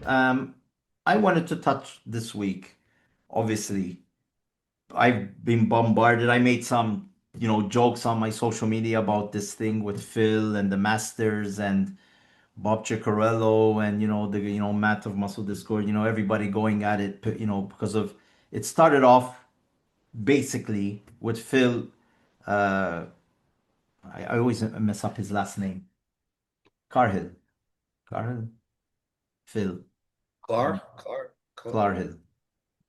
I wanted to touch this week. Obviously, I've been bombarded. I made some, jokes on my social media about this thing with Phil and the Masters and Bob Ciccarello and Matt of Muscle Discord. Everybody going at it. Because of it started off basically with Phil. Uh, I always mess up his last name. Carhill. Carhill. Phil. Clahar, Clahar, Clahar.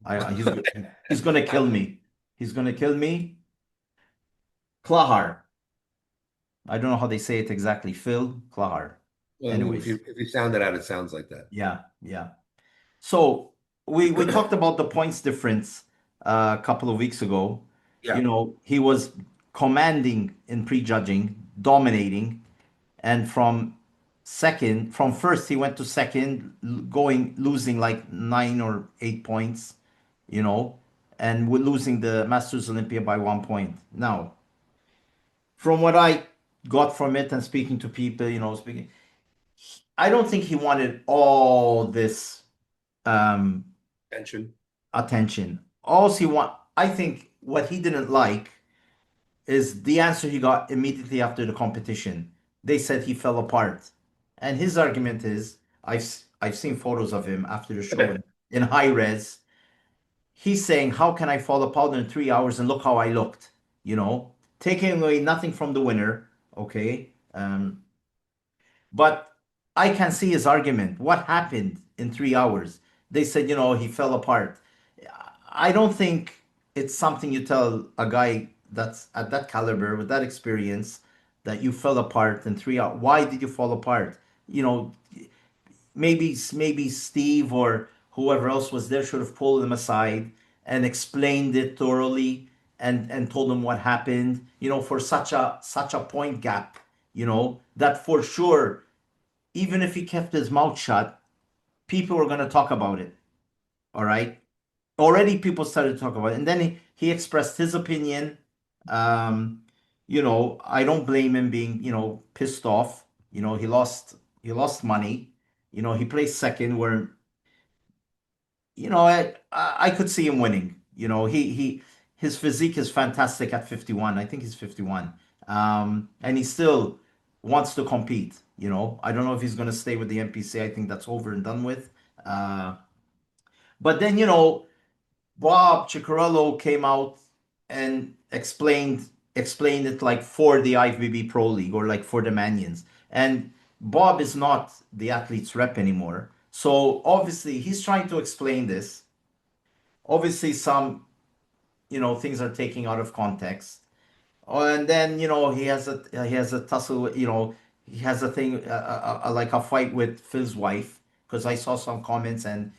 Clarhill. He's gonna kill me. He's gonna kill me. Clahar. I don't know how they say it exactly. Phil Clahar. Well, if Anyways, you sound it out, it sounds like that. yeah, yeah. So we talked about the points difference a couple of weeks ago. Yeah. He was commanding in prejudging, dominating, and from first he went to second, going losing like 9 or 8 points, you know, and we're losing the Masters Olympia by 1 point. Now, from what I got from it and speaking to people, I don't think he wanted all this um, Tension. attention. I think what he didn't like is the answer he got immediately after the competition. They said he fell apart, and his argument is, I've seen photos of him after the show in high res. He's saying, how can I fall apart in 3 hours and look how I looked? Taking away nothing from the winner. Okay. But I can see his argument. What happened in 3 hours? They said, he fell apart. I don't think it's something you tell a guy that's at that caliber with that experience that you fell apart in 3 hours. Why did you fall apart? You know, maybe Steve or whoever else was there should have pulled him aside and explained it thoroughly and told him what happened, for such a point gap, that for sure, even if he kept his mouth shut, people were going to talk about it. All right. Already people started to talk about it. And then he expressed his opinion. Um, I don't blame him being, pissed off. He lost money. He placed second where I could see him winning. His physique is fantastic at 51. I think he's 51. And he still wants to compete. I don't know if he's going to stay with the NPC. I think that's over and done with. But then, Bob Ciccarello came out and explained it like for the IFBB Pro League or like for the Manions. And Bob is not the athlete's rep anymore. So obviously he's trying to explain this. Obviously some, things are taken out of context. And then, he has a tussle, he has a thing like a fight with Phil's wife because I saw some comments and,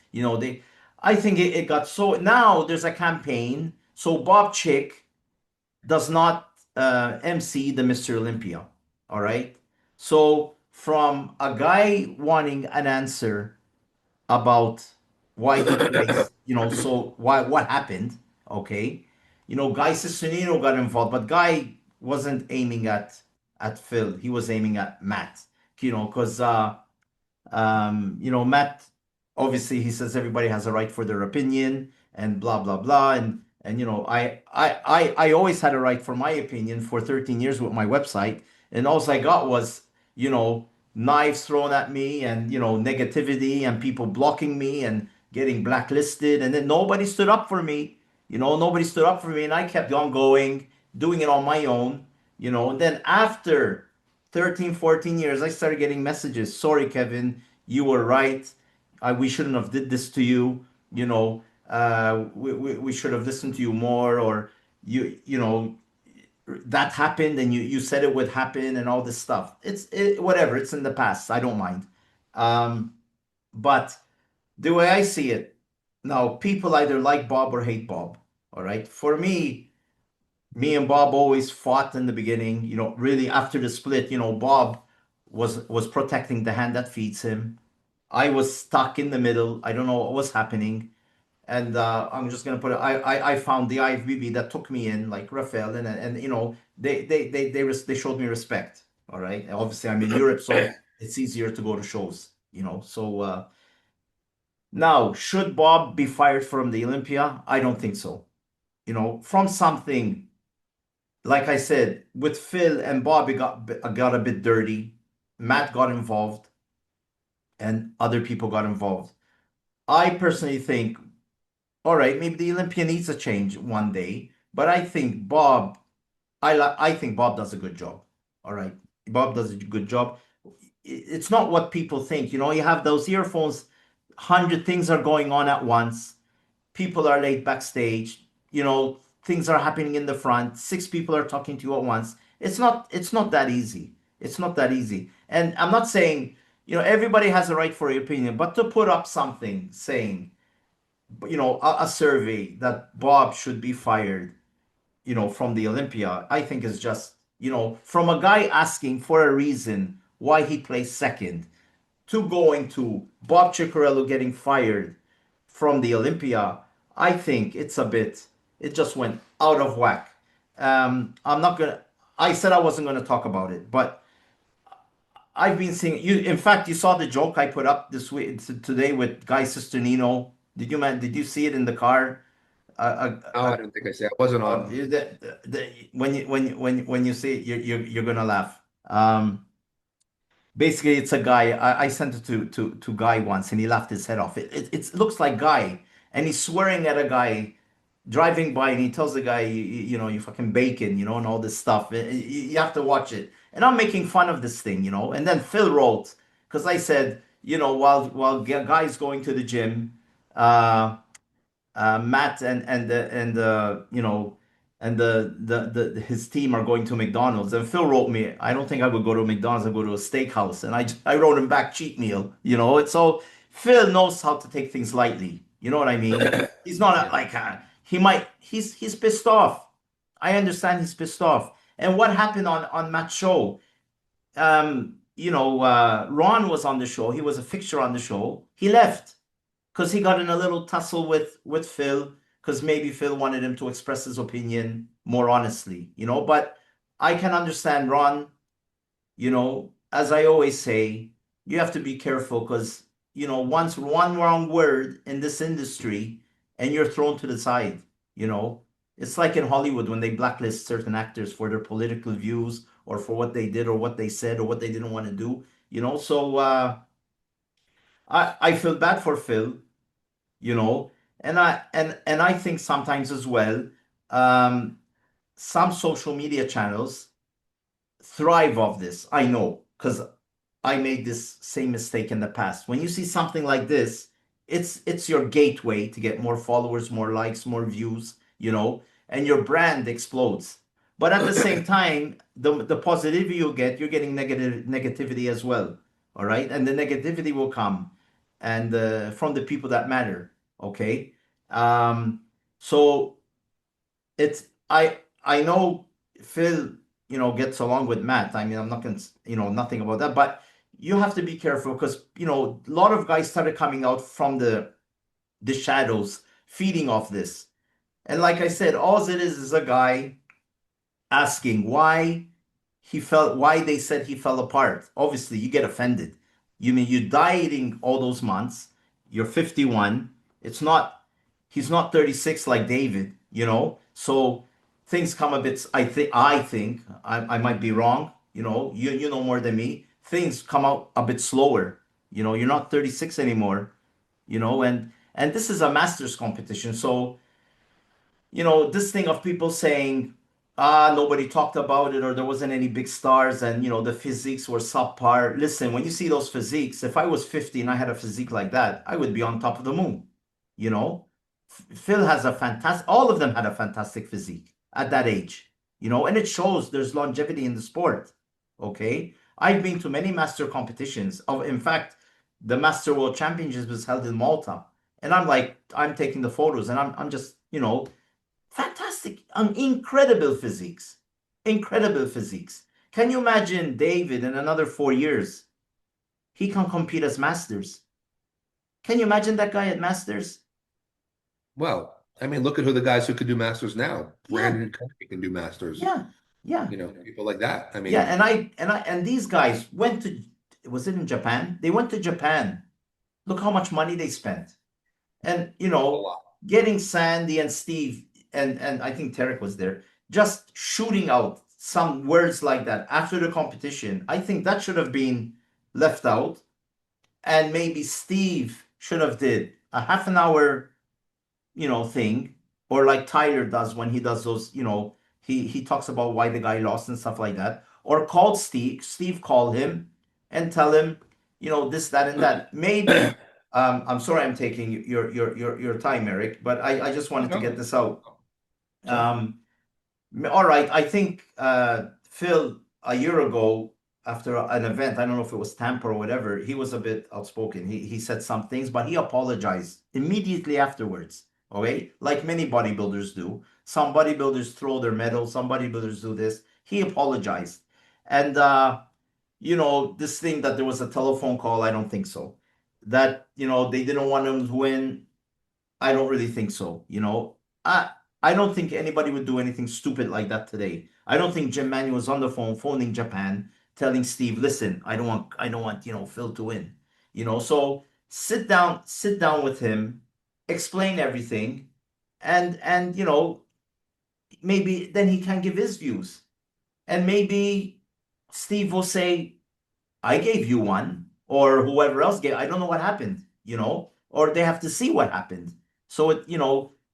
I think it got so now there's a campaign. So Bob Chick does not MC the Mr. Olympia. All right. So from a guy wanting an answer about why he placed, so what happened, okay? Guy Ciccinino got involved, but Guy wasn't aiming at Phil. He was aiming at Matt, because Matt, obviously he says everybody has a right for their opinion and blah blah blah. And I always had a right for my opinion for 13 years with my website, and all I got was, knives thrown at me and negativity and people blocking me and getting blacklisted, and then nobody stood up for me. Nobody stood up for me, and I kept on going, doing it on my own. And then after 13, 14 years, I started getting messages. Sorry, Kevin, you were right. We shouldn't have did this to you. We should have listened to you more, or that happened and you said it would happen and all this stuff. Whatever. It's in the past. I don't mind. Um, but the way I see it now, people either like Bob or hate Bob. All right. For me and Bob always fought in the beginning. Really after the split, Bob was protecting the hand that feeds him. I was stuck in the middle. I don't know what was happening. And I'm just gonna put it. I found the IFBB that took me in, like Rafael, and they showed me respect. All right. Obviously, I'm in Europe, so it's easier to go to shows. So Now, should Bob be fired from the Olympia? I don't think so. From something, like I said, with Phil and Bob, it got a bit dirty. Matt got involved and other people got involved. I personally think, all right, maybe the Olympia needs a change one day, but I think I think Bob does a good job. All right, Bob does a good job. It's not what people think. You have those earphones, 100 things are going on at once. People are late backstage. Things are happening in the front. Six people are talking to you at once. It's not that easy. It's not that easy. And I'm not saying, everybody has a right for your opinion, but to put up something saying, a survey that Bob should be fired, from the Olympia, I think is just, from a guy asking for a reason why he placed second to going to Bob Ciccarello getting fired from the Olympia, I think it just went out of whack. I'm not gonna, I said I wasn't gonna talk about it, but I've been seeing you. In fact, you saw the joke I put up this week today with Guy Sisternino. Did you see it in the car? Oh, I don't think I say I wasn't on. When you see it, you're gonna laugh. Basically, it's a guy. I sent it to Guy once, and he laughed his head off. It looks like Guy, and he's swearing at a guy driving by, and he tells the guy, you fucking bacon, and all this stuff. You have to watch it. And I'm making fun of this thing, And then Phil wrote, because I said, while Guy's going to the gym, Matt and his team are going to McDonald's. And Phil wrote me, I don't think I would go to McDonald's. I go to a steakhouse. And I wrote him back cheat meal. It's so Phil knows how to take things lightly. You know what I mean? He's not Yeah. like he's pissed off. I understand he's pissed off. And what happened on Matt's show? Ron was on the show. He was a fixture on the show. He left because he got in a little tussle with Phil because maybe Phil wanted him to express his opinion more honestly, But I can understand Ron, as I always say, you have to be careful because, once one wrong word in this industry and you're thrown to the side, you know. It's like in Hollywood when they blacklist certain actors for their political views or for what they did or what they said or what they didn't want to do, So I feel bad for Phil, you know and I think sometimes as well, um some social media channels thrive off this. I know because I made this same mistake in the past. When you see something like this, it's your gateway to get more followers, more likes, more views, and your brand explodes. But at the same time, the positivity you get, you're getting negativity as well. All right, and the negativity will come, and from the people that matter. Okay, so it's I know Phil, gets along with Matt. I mean, I'm not gonna, nothing about that, but you have to be careful because a lot of guys started coming out from the shadows, feeding off this. And like I said, all it is a guy asking why they said he fell apart. Obviously, you get offended. You mean you dieting all those months? You're 51. It's not. He's not 36 like David. So things come a bit. I think I might be wrong. You know more than me. Things come out a bit slower. You're not 36 anymore. And this is a masters competition. So this thing of people saying, nobody talked about it or there wasn't any big stars and, the physiques were subpar. Listen, when you see those physiques, if I was 50 and I had a physique like that, I would be on top of the moon. You know, Phil has all of them had a fantastic physique at that age, and it shows there's longevity in the sport. Okay. I've been to many master competitions. In fact, the Master World Championships was held in Malta. And I'm taking the photos and I'm just, fantastic, incredible physiques, incredible physiques. Can you imagine David in another 4 years? He can compete as masters. Can you imagine that guy at masters? Well, I mean, look at who the guys who could do masters now. Yeah, Brandon Country can do masters. yeah, yeah, People like that. I yeah. mean, And these guys went to, was it in Japan? They went to Japan. Look how much money they spent. And A lot. getting Sandy and Steve and I think Tarek was there, just shooting out some words like that after the competition. I think that should have been left out, and maybe Steve should have did a half an hour, thing, or like Tyler does when he does those, he talks about why the guy lost and stuff like that, or called Steve call him and tell him, this, that, and that. Maybe, I'm sorry I'm taking your time, Eric, but I just Oh, wanted to get no. this out. So, Um, all right, I think Phil a year ago after an event, I don't know if it was Tampa or whatever, he was a bit outspoken. He said some things, but he apologized immediately afterwards. Okay, like many bodybuilders do. Some bodybuilders throw their medal. Some bodybuilders do this. He apologized, and this thing that there was a telephone call. I don't think so. That they didn't want him to win. I don't really think so. I don't think anybody would do anything stupid like that today. I don't think Jim Manuel was on the phone phoning Japan, telling Steve, "Listen, I don't want Phil to win." So sit down with him, explain everything, and maybe then he can give his views, and maybe Steve will say, I gave you one, or whoever else gave. I don't know what happened, or they have to see what happened. So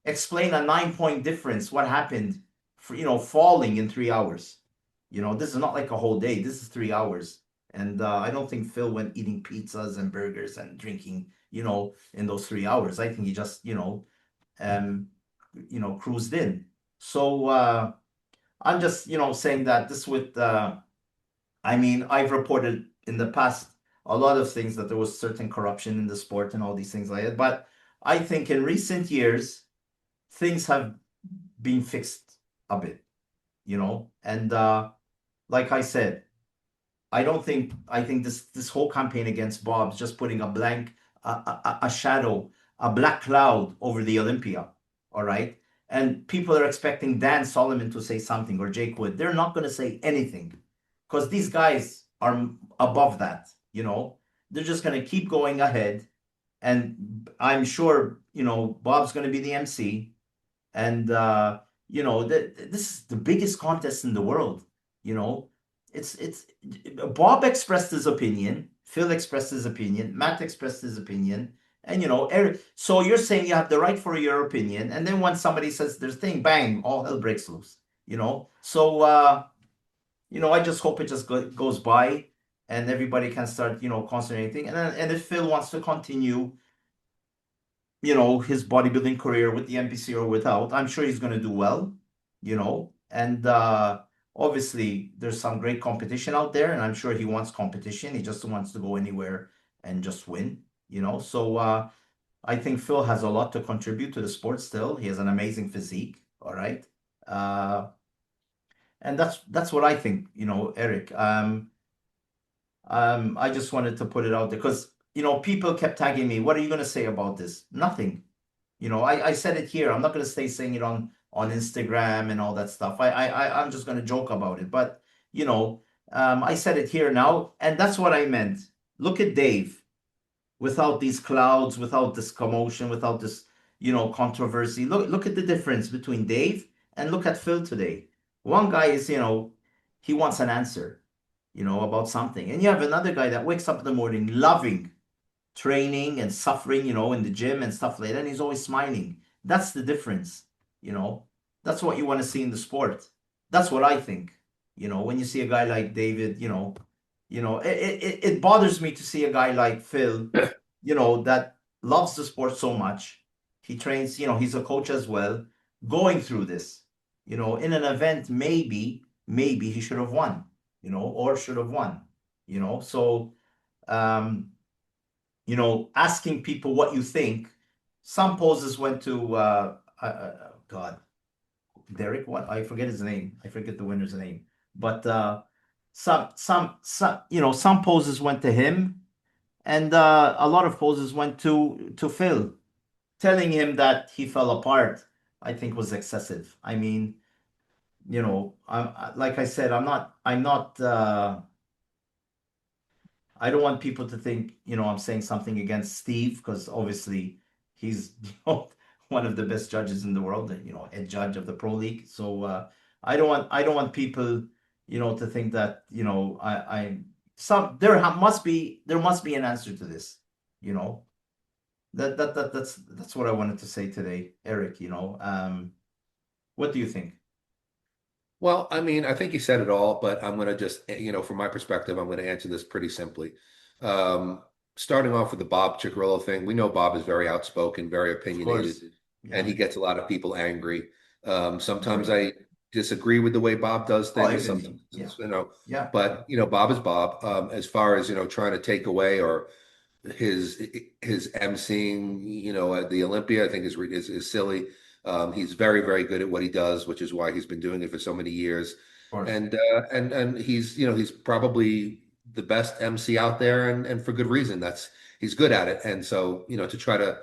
explain a 9 point difference. What happened for falling in 3 hours? This is not like a whole day. This is 3 hours, and I don't think Phil went eating pizzas and burgers and drinking, in those 3 hours. I think he just, um, cruised in. So I'm just, saying that this with I mean, I've reported in the past a lot of things that there was certain corruption in the sport and all these things like that. But I think in recent years, things have been fixed a bit, And like I said, I think this whole campaign against Bob's just putting a shadow, a black cloud over the Olympia. All right. And people are expecting Dan Solomon to say something, or Jake Wood. They're not going to say anything because these guys are above that. They're just going to keep going ahead. And I'm sure, Bob's going to be the MC. And this is the biggest contest in the world. You know, it's Bob expressed his opinion, Phil expressed his opinion, Matt expressed his opinion, and Eric. So you're saying you have the right for your opinion, and then when somebody says their thing, bang, all hell breaks loose. So I just hope it just goes by, and everybody can start concentrating. And if Phil wants to continue his bodybuilding career with the NPC or without, I'm sure he's going to do well, and obviously there's some great competition out there, and I'm sure he wants competition. He just wants to go anywhere and just win, So I think Phil has a lot to contribute to the sport still. He has an amazing physique, all right. And that's what I think, Eric. I just wanted to put it out there because people kept tagging me. What are you going to say about this? Nothing. I said it here. I'm not going to stay saying it on Instagram and all that stuff. I'm just going to joke about it. But I said it here now, and that's what I meant. Look at Dave, without these clouds, without this commotion, without this controversy. Look at the difference between Dave and look at Phil today. One guy is he wants an answer, about something, and you have another guy that wakes up in the morning loving training and suffering, in the gym and stuff like that. And he's always smiling. That's the difference, That's what you want to see in the sport. That's what I think. When you see a guy like David, it bothers me to see a guy like Phil, that loves the sport so much. He trains, he's a coach as well, going through this, in an event, maybe he should have won, or should have won, So, um, asking people what you think. Some poses went to God, Derek. What I forget his name. I forget the winner's name. But some some poses went to him, and a lot of poses went to Phil, telling him that he fell apart. I think was excessive. I mean, like I said, I'm not. I don't want people to think, I'm saying something against Steve because obviously He's one of the best judges in the world, a judge of the pro league. So I don't want people, to think that, there must be an answer to this, you know. That's what I wanted to say today, Eric. What do you think? Well, I mean, I think you said it all, but I'm going to just, from my perspective, I'm going to answer this pretty simply. Um, Starting off with the Bob Cicherillo thing, we know Bob is very outspoken, very Of opinionated, course. and Yeah, he gets a lot of people angry. Sometimes very. I disagree with the way Bob does Oh, things. even me. Sometimes, Yeah, yeah, but Bob is Bob. As far as trying to take away or his his emceeing, at the Olympia, I think is silly. He's very, very good at what he does, which is why he's been doing it for so many years. of course. And he's probably the best MC out there, and for good reason. He's good at it. And so, to try to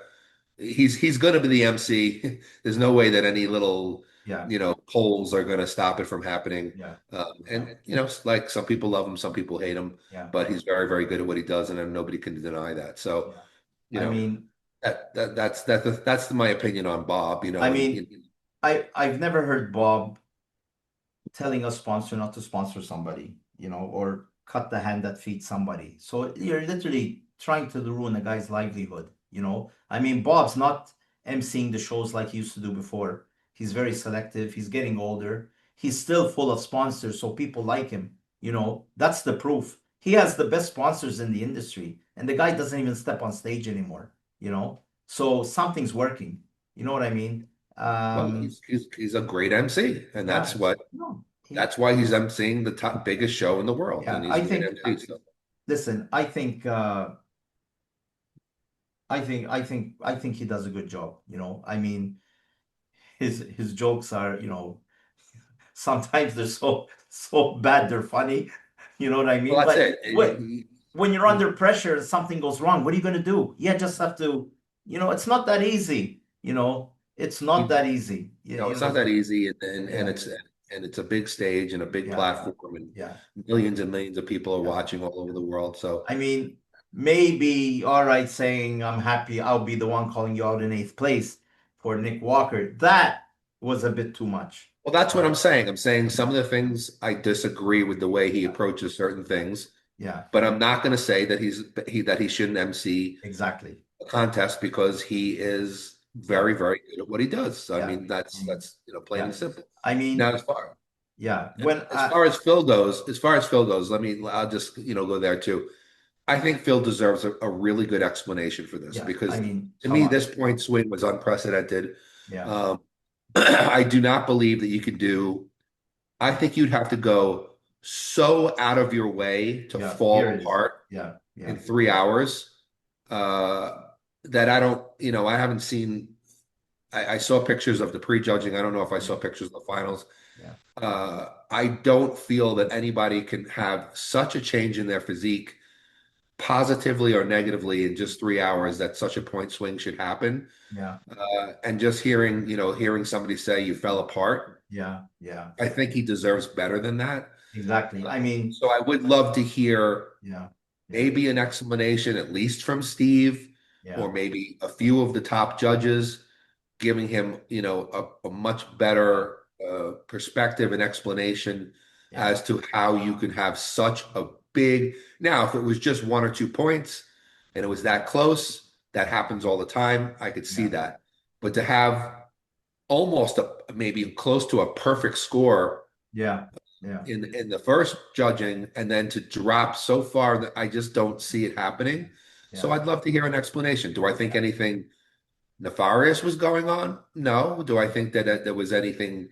he's going to be the MC. There's no way that any little Yeah, polls are going to stop it from happening. yeah, yeah, And like some people love him, some people hate him, yeah, but he's very, very good at what he does, and nobody can deny that. So, yeah. you I know, mean, that's my opinion on Bob. I And mean, I've never heard Bob telling a sponsor not to sponsor somebody, or cut the hand that feeds somebody. So you're literally trying to ruin a guy's livelihood. I mean, Bob's not emceeing the shows like he used to do before. He's very selective. He's getting older. He's still full of sponsors, so people like him. That's the proof. He has the best sponsors in the industry, and the guy doesn't even step on stage anymore, you know? So something's working. You know what I mean? well, he's a great MC, and Yeah, no, that's why he's emceeing the top biggest show in the world, yeah, and he's I a great think, MC. So. listen, I think he does a good job. I mean, his jokes are, sometimes they're so bad they're funny. You know what I Well, mean? that's But it. when you're under pressure and something goes wrong, what are you going to do? You just have to, it's not that easy. It's not He, that easy. it's not that easy, and Yeah, it's a big stage and a big yeah, platform, and yeah, millions and millions of people are yeah. watching all over the world. So, I mean, maybe all right, saying I'm happy, I'll be the one calling you out in eighth place for Nick Walker. That was a bit too much. well, that's All what right. I'm saying. I'm saying some Yeah, of the things I disagree with the way he yeah, approaches certain yeah, things, yeah. but I'm not going to say that he shouldn't MC Exactly. a contest because he is Yeah, very, very good at what he does. So, I yeah. mean, I mean, that's plain and yeah. simple. I Now, mean, yeah. as far as Phil goes, I'll just go there too. I think Phil deserves a really good explanation for this Yeah. I because mean, to come me, on. this point swing was unprecedented. Yeah, Um, I do not believe that you could do. I think you'd have to go so out of your way to yeah. Here fall it is. apart Yeah, yeah, in 3 hours uh, that I don't. I haven't seen. I saw pictures of the prejudging. I don't know if I yeah, saw pictures of the finals. yeah, I don't feel that anybody can have such a change in their physique positively or negatively in just 3 hours that such a point swing should happen. yeah, And just hearing somebody say you fell apart, yeah, yeah. I think he deserves better than that. Exactly. I mean, So I would love to hear yeah, yeah, maybe an explanation, at least from Steve, yeah, or maybe a few of the top judges, giving him, a much better perspective and explanation yeah, as to how you can have such a big. Now, if it was just 1 or 2 points and it was that close, that happens all the time. I could see yeah, that. But to have almost maybe close to a perfect score yeah, yeah, in the first judging and then to drop so far that I just don't see it happening. So yeah, I'd love to hear an explanation. Do I think anything nefarious was going on? No. Do I think that there was anything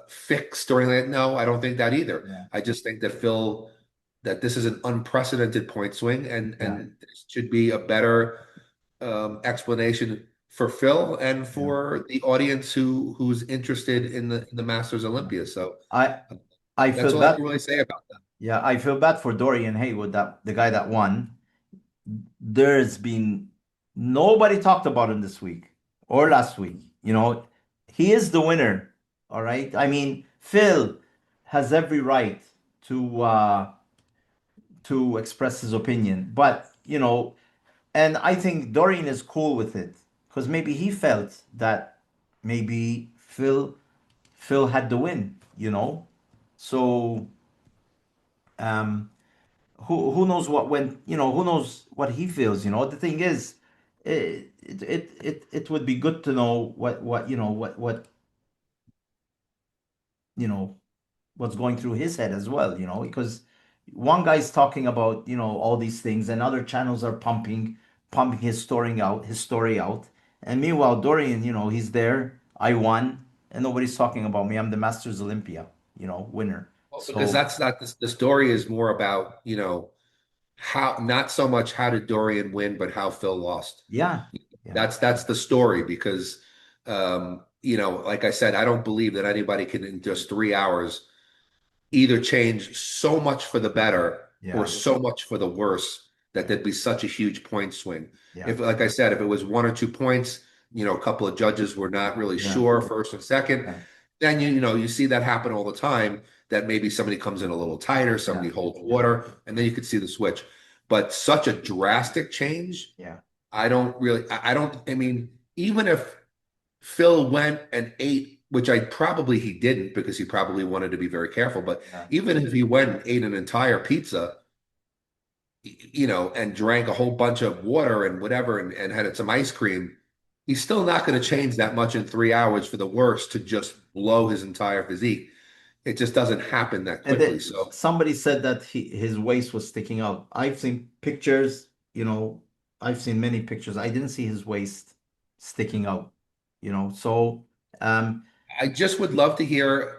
fixed or anything? No, I don't think that either. yeah, I just think that this is an unprecedented point swing, and yeah, there should be a better explanation for Phil and yeah. for the audience who's interested in the Masters Yeah. Olympia. So I I that's feel all I bad. can really say about that. Yeah, I feel bad for Dorian Haywood, that the guy that won. There's been nobody talked about him this week or last week. He is the winner. All right. I mean, Phil has every right to express his opinion, but and I think Dorian is cool with it. because maybe he felt that maybe Phil had the win, you know. So um, who knows what when you know who knows what he feels, you know. The thing is, it would be good to know what you know what you know what's going through his head as well, you know, because one guy's talking about, you know, all these things and other channels are pumping his story out. And meanwhile, Dorian, you know, he's there, I won, and nobody's talking about me. I'm the Masters Olympia, you know, winner. Well, because So that's not the story is more about, how not so much how did Dorian win, but how Phil lost. yeah, yeah, That's the story because like I said, I don't believe that anybody can in just 3 hours either change so much for the better or yeah, so much for the worse that yeah, there'd be such a huge point swing. yeah, If, like I said, if it was 1 or 2 points, a couple of judges were not really yeah, sure first and second, yeah, then you see that happen all the time. That maybe somebody comes in a little tighter, somebody yeah, holds water, and then you could see the switch. But such a drastic change, yeah, I don't really, I don't, I mean, even if Phil went and ate, which he didn't because he probably wanted to be very careful. But yeah. even if he went and ate an entire pizza, and drank a whole bunch of water and whatever and had some ice cream, he's still not going to change that much in 3 hours for the worse to just blow his entire physique. It just doesn't happen that And quickly. then So somebody said that his waist was sticking out. I've seen pictures, you know, I've seen many pictures. I didn't see his waist sticking out, you know. So, um, I just would love to hear,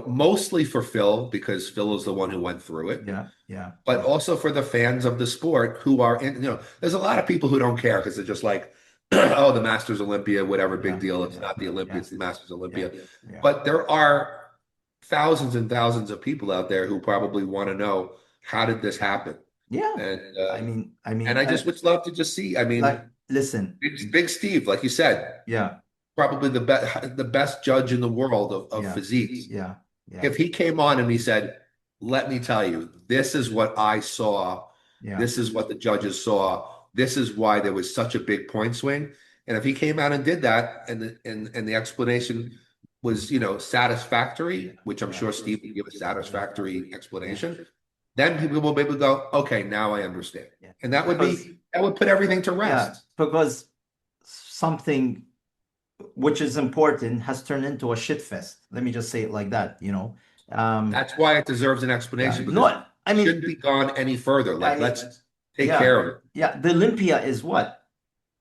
mostly for Phil, because Phil is the one who went through it, yeah, yeah, but also for the fans of the sport who are there's a lot of people who don't care because they're just like, oh, the Masters Olympia, whatever, big yeah, deal. It's yeah, not the Olympia, yeah, it's the Masters yeah, Olympia. yeah, But there are thousands and thousands of people out there who probably want to know how did this happen? yeah. And I and mean, I just would love to just see. I like, mean, listen, Big Steve, like you said, yeah, probably the best judge in the world of yeah, physiques. yeah, yeah, If he came on and he said, let me tell you, this is what I saw. yeah, This is what the judges saw. This is why there was such a big point swing. And if he came out and did that and the explanation was, satisfactory, which I'm yeah, sure Steve would give a satisfactory yeah, explanation, then people will be able to go, okay, now I understand. yeah. And Because, that would put everything to yeah, rest. because something which is important, has turned into a shit fest. Let me just say it like that, you know. Um, That's why it deserves an yeah, explanation because it no, I mean, shouldn't be gone any further. I Like, mean, let's take yeah, care of it. yeah. The Olympia is what?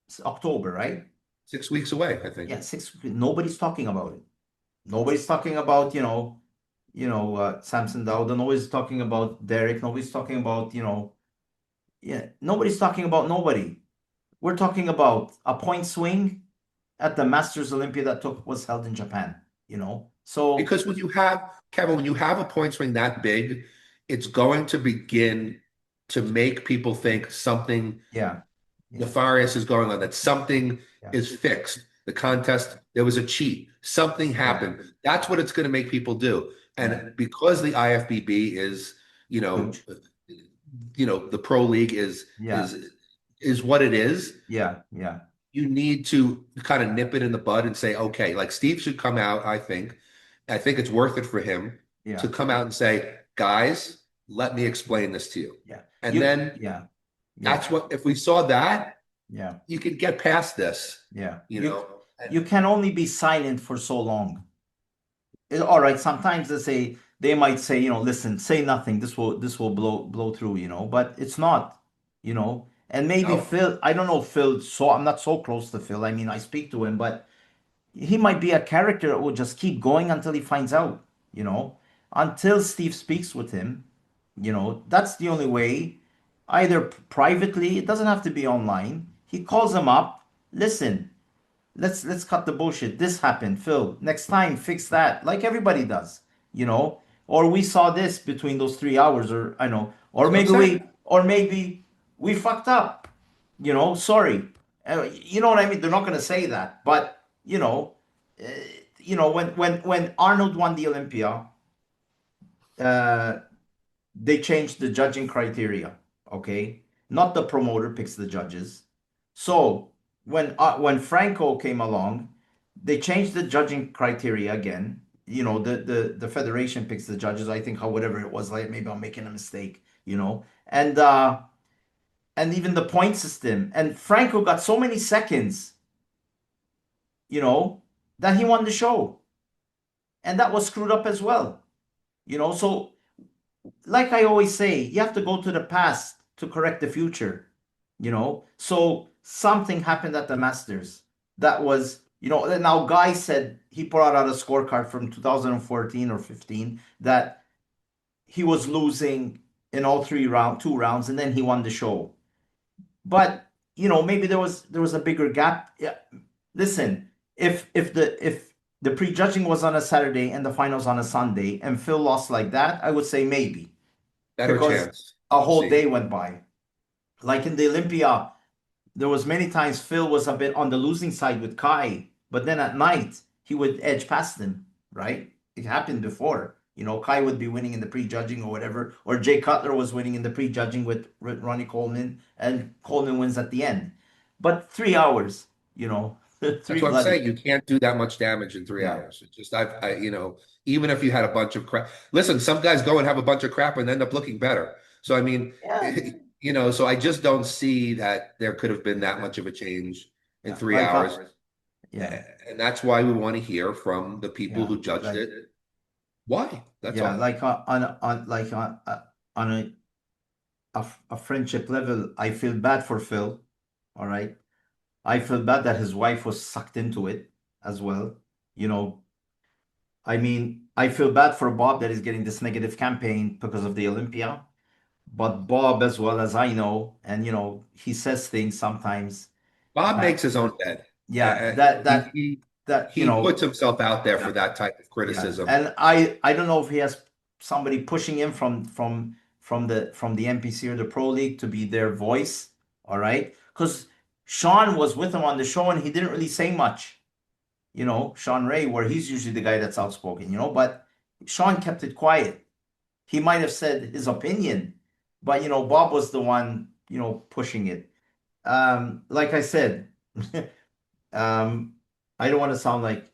It's October, right? 6 weeks away, I think. Yeah, six. Nobody's talking about it. Nobody's talking about, Samson Dowd. Nobody's talking about Derek. Nobody's talking about, yeah. Nobody's talking about nobody. We're talking about a point swing at the Masters Olympia that was held in Japan. You know, so Because when you have, Kevin, when you have a point swing that big, it's going to begin to make people think something yeah, yeah, nefarious is going on, that something yeah, is fixed. The contest, there was a cheat, something yeah, happened. That's what it's going to make people do. yeah. And because the IFBB is, you know, Huge. the pro league is Yeah, is what it is, yeah, yeah, you need to kind of nip it in the bud and say, okay, like Steve should come out, I think. I think it's worth it for him to yeah, come out and say, guys, let me explain this to you. yeah. And then Yeah, yeah, that's what, if we saw that, yeah, you could get past this, yeah. you know. You can only be silent for so long. All right, sometimes they might say, listen, say nothing. This will blow through, but it's not, And maybe No, Phil, I don't know Phil, so I'm not so close to Phil. I mean, I speak to him, but he might be a character that will just keep going until he finds out, until Steve speaks with him, that's the only way. Either privately, it doesn't have to be online. He calls him up. Listen, let's cut the bullshit. This happened, Phil. Next time, fix that, like everybody does, Or we saw this between those 3 hours, or I know, that's what I'm saying. or maybe we fucked up, Sorry, you know what I mean. They're not gonna say that, but uh, when Arnold won the Olympia, uh, they changed the judging criteria. Okay, not the promoter picks the judges, so when Franco came along, they changed the judging criteria again. The federation picks the judges. I think, how whatever it was, like, maybe I'm making a mistake. And even the point system. And Franco got so many seconds, you know, that he won the show, and that was screwed up as well. So like I always say, you have to go to the past to correct the future. So something happened at the Masters that was, now Guy said he put out a scorecard from 2014 or 15 that he was losing in all two rounds, and then he won the show. But maybe there was a bigger gap. Yeah. Listen, if the prejudging was on a Saturday and the finals on a Sunday and Phil lost like that, I would say maybe, Better because chance. a whole See, day went by. Like in the Olympia, there was many times Phil was a bit on the losing side with Kai, but then at night he would edge past him, right? It happened before. Kai would be winning in the prejudging or whatever, or Jay Cutler was winning in the prejudging with Ronnie Coleman, and Coleman wins at the end. But 3 hours, that's three what I'm bloody, saying. You can't do that much damage in three yeah, hours. It's just even if you had a bunch of crap. Listen, some guys go and have a bunch of crap and end up looking better. So I mean, yeah, so I just don't see that there could have been that much of a change in yeah, three hours. yeah, And that's why we want to hear from the people yeah, who judged like, it. Why? That's yeah, all. like on a friendship level, I feel bad for Phil. All right. I feel bad that his wife was sucked into it as well. You know, I mean, I feel bad for Bob that he's getting this negative campaign because of the Olympia. But Bob, as well as I know, and he says things sometimes Bob that, makes his own bed. yeah, You know, that that that he puts himself out there for yeah, that type of yeah. criticism. And I don't know if he has somebody pushing him from the NPC or the Pro League to be their voice. All right, because Sean was with him on the show and he didn't really say much. Sean Ray, where he's usually the guy that's outspoken. But Sean kept it quiet. He might have said his opinion, but Bob was the one pushing it. Like I said, um, I don't want to sound like,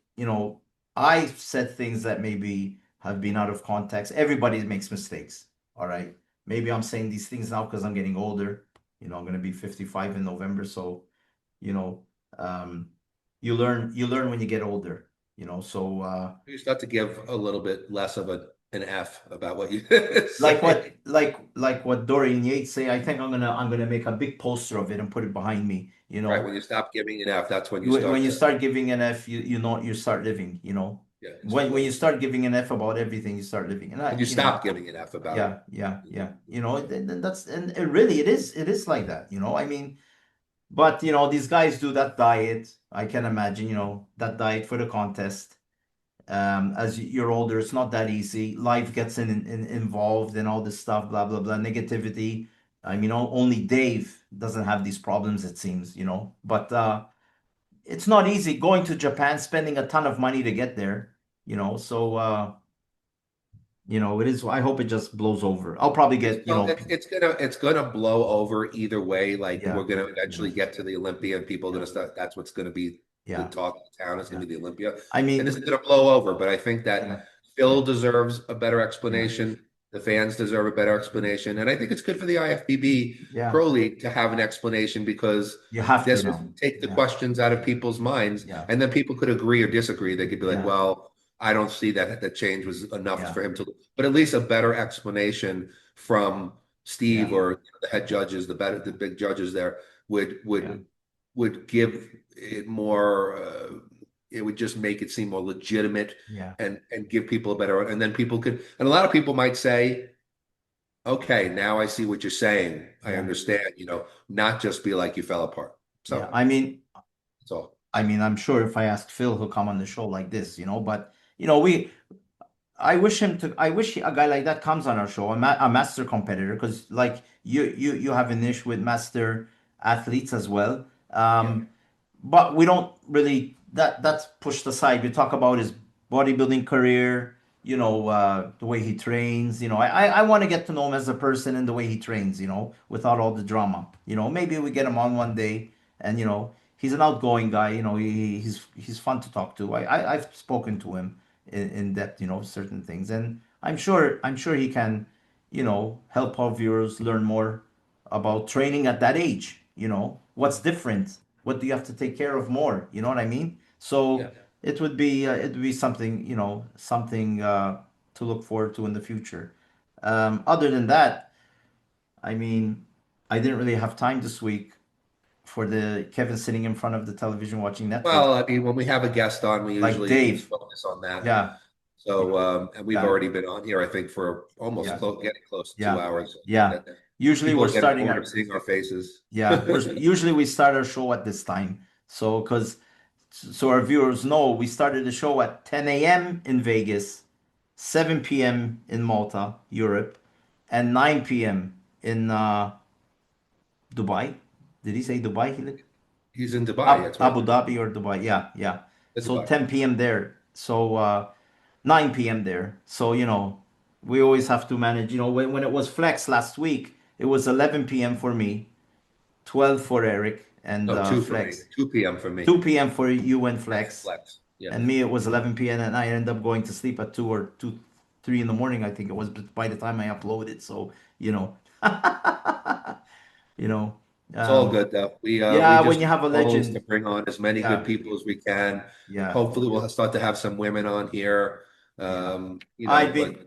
I said things that maybe have been out of context. Everybody makes mistakes. All right. Maybe I'm saying these things now because I'm getting older. I'm going to be 55 in November. So, you know, um, you learn when you get older, so, You start to give a little bit less of an F about what you like what say. like what Dorian Yates say, I think I'm gonna make a big poster of it and put it behind me. Right. When you stop giving an F, that's when you When start you to, start giving an F, you start living. yeah, you start When you living. start giving an F about everything, you start living. And When you stop giving an F about it. yeah, yeah, yeah. That's, and it really, it is like that. I mean, but these guys do that diet. I can imagine, that diet for the contest. As you're older, it's not that easy. Life gets involved in all this stuff, blah blah blah, negativity. I mean, only Dave doesn't have these problems, it seems, but it's not easy going to Japan, spending a ton of money to get there, so it is. I hope it just blows over. I'll probably It's get, well, it's gonna blow over either way. Like we're yeah, gonna yeah, eventually get to the Olympia, and people are yeah, gonna start. That's what's gonna be the yeah, talk of the town. Is yeah. gonna be the Olympia, I and mean, this is gonna blow over. But I think that yeah, yeah, Phil deserves a better yeah, explanation. The fans deserve a better explanation, and I think it's good for the IFBB yeah. Pro League to have an explanation because You have to this will now. take the Yeah, questions out of people's minds, yeah, and then people could agree or disagree. They could be like, yeah, "Well, I don't see that the change was enough yeah, for him to," but at least a better explanation from Steve yeah, or the head judges, the big judges there would yeah, give it more. It would just make it seem more legitimate yeah, and give people a better. And then people could, and a lot of people might say, "Okay, now I see what you're saying. I yeah, understand." Not just be like you fell apart. yeah. So that's all. I'm sure if I ask Phil, he'll come on the show like this, but I wish a guy like that comes on our show, a master competitor, because like you have a niche with master athletes as well. Yeah. But we don't really, that's pushed aside. We talk about his bodybuilding career, the way he trains. I want to get to know him as a person and the way he trains, without all the drama. Maybe we get him on one day and he's an outgoing guy. You know, he's fun to talk to. I've spoken to him in depth, you know, certain things, and I'm sure he can, you know, help our viewers learn more about training at that age. You know, what's different? What do you have to take care of more? You know what I mean? Yeah. So it would be something, you know, something to look forward to in the future. Other than that, I mean, I didn't really have time this week for the Kevin sitting in front of the television watching Netflix, Well, I mean, when we have a guest on, we like usually Dave. focus on that. Yeah, So, and we've yeah, already been on here, I think, for almost yeah, getting close to yeah, 2 hours. I think yeah. that Usually people we're are getting starting bored of at seeing our faces. yeah, usually we start our show at this time. So because so our viewers know we started the show at 10 a.m. in Vegas, 7 p.m. in Malta, Europe, and 9 p.m. in Dubai. Did he say Dubai? He's in Dubai. That's right. Abu Dhabi or Dubai. Yeah, yeah. In So Dubai. 10 p.m. there. So 9 p.m. there. So, you know, we always have to manage. You know, when it was Flex last week, it was 11 p.m. for me, 12 for Eric and No, two for me. Flex, 2 p.m. for me. 2 p.m. for you and And Flex. Flex. Yeah. And me, it was 11 p.m. and I ended up going to sleep at 2 or 2, 3 in the morning, I think it was by the time I uploaded. So, you know, you know, It's all um, good though. We yeah, when just you have a goal is to legend, bring on as many good yeah, people as we can. yeah, Hopefully, we'll start to have some women on here. yeah. I've But been,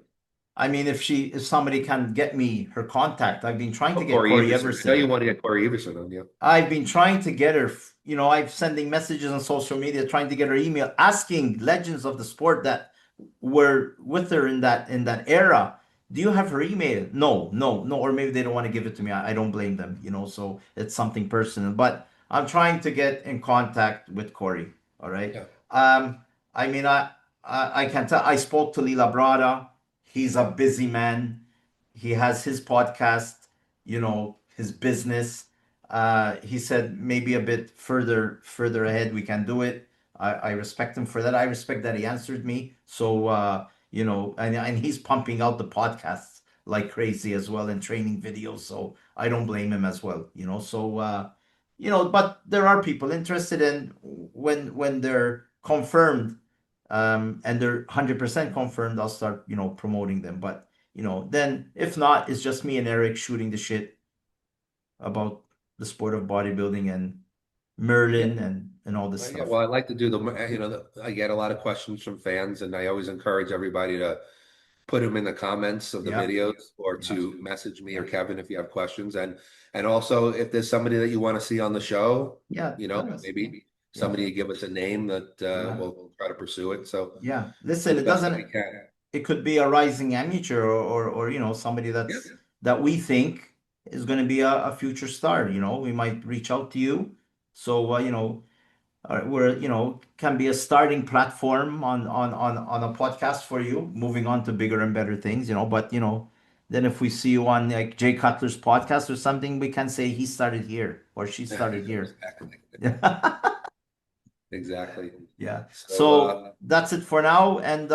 I mean, if somebody can get me her contact, I've been trying to oh, get Corey Corey Everson. I know you Everson. want to get Corey Everson on you. I've been trying to get her, you know, I'm sending messages on social media, trying to get her email, asking legends of the sport that were with her in that era. Do you have her email? No, no, no, or maybe they don't want to give it to me. I don't blame them, you know, so it's something personal. But I'm trying to get in contact with Corey. All right. Yeah. Um, I mean, I can tell. I spoke to Lila Brada. He's a busy man. He has his podcast, you know, his business. He said maybe a bit further ahead we can do it. I respect him for that. I respect that he answered me. So you know, and he's pumping out the podcasts like crazy as well and training videos. So I don't blame him as well. You know, so you know, but there are people interested in when they're confirmed, and they're 100% confirmed. I'll start, you know, promoting them. But you know, then if not, it's just me and Eric shooting the shit about the sport of bodybuilding and Yeah. Merlin and all this Yeah. stuff. Well, I like to do I get a lot of questions from fans, and I always encourage everybody to put them in the comments of the Yeah, videos or yeah, to message me or yeah, Kevin if you have questions. And also if there's somebody that you want to see on the show, yeah. Tell us. maybe Yeah, somebody give us a name that yeah, we'll try to pursue it. So yeah. do Listen, the it best that we doesn't. can. It could be a rising amateur or you know somebody Yeah. that we think is going to be a future star. You know, we might reach out to you. So you know, we're you know can be a starting platform on a podcast for you, moving on to bigger and better things. You know, but you know, then if we see you on like Jay Cutler's podcast or something, we can say he started here or she started here. Exactly. Yeah. Exactly. Yeah. So So that's it for now, and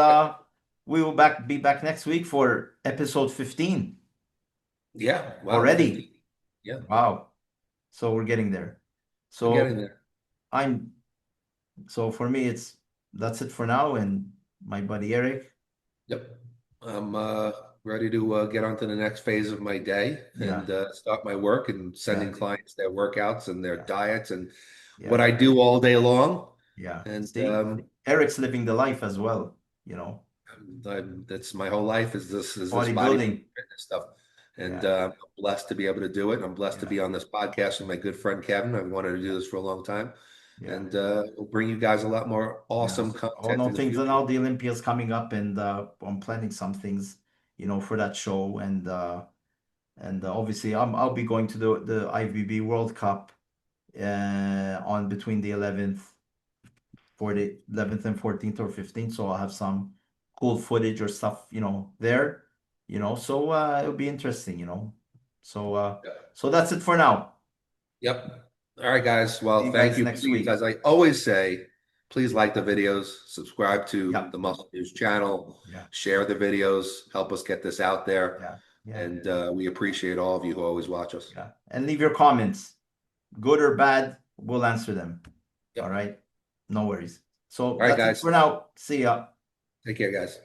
we will be back next week for episode 15 yeah, wow, already. 50. Yeah, Wow. So we're getting there. we're getting So there. I'm so for me it's that's it for now, and my buddy Eric. Yep. I'm ready to get on to the next phase of my day Yeah. and start my work and Yeah. sending clients their workouts and their Yeah. diets and what Yeah. I do all day long. Yeah. And See, Eric's living the life as well, you know. that's my whole life is this bodybuilding Bodybuilding. fitness stuff. And Yeah. I'm blessed to be able to do it. I'm blessed to Yeah. be on this podcast with my good friend Kevin. I've wanted to do Yeah. this for a long time. Yeah. And we'll bring you guys a lot more Yeah. awesome Oh content no, in the things and future. now the Olympia's coming up, and I'm planning some things, you know, for that show, and obviously I'll be going to the IFBB World Cup on between the 11th and 14th or 15th, so I'll have some cool footage or stuff, you know, there, you know, so it'll be interesting, you know. So so that's it for now. Yep. All right, guys. See Well, you thank guys you. next Please, week. as I always say, please like the videos, subscribe to Yeah, the Muscle News channel, yeah, share the videos, help us get this out there. yeah, yeah, And we appreciate all of you who always watch us. yeah. And leave your comments, good or bad, we'll answer them. All Yep. right. No worries. So All right, that's it guys. for now. See ya. Take care, guys.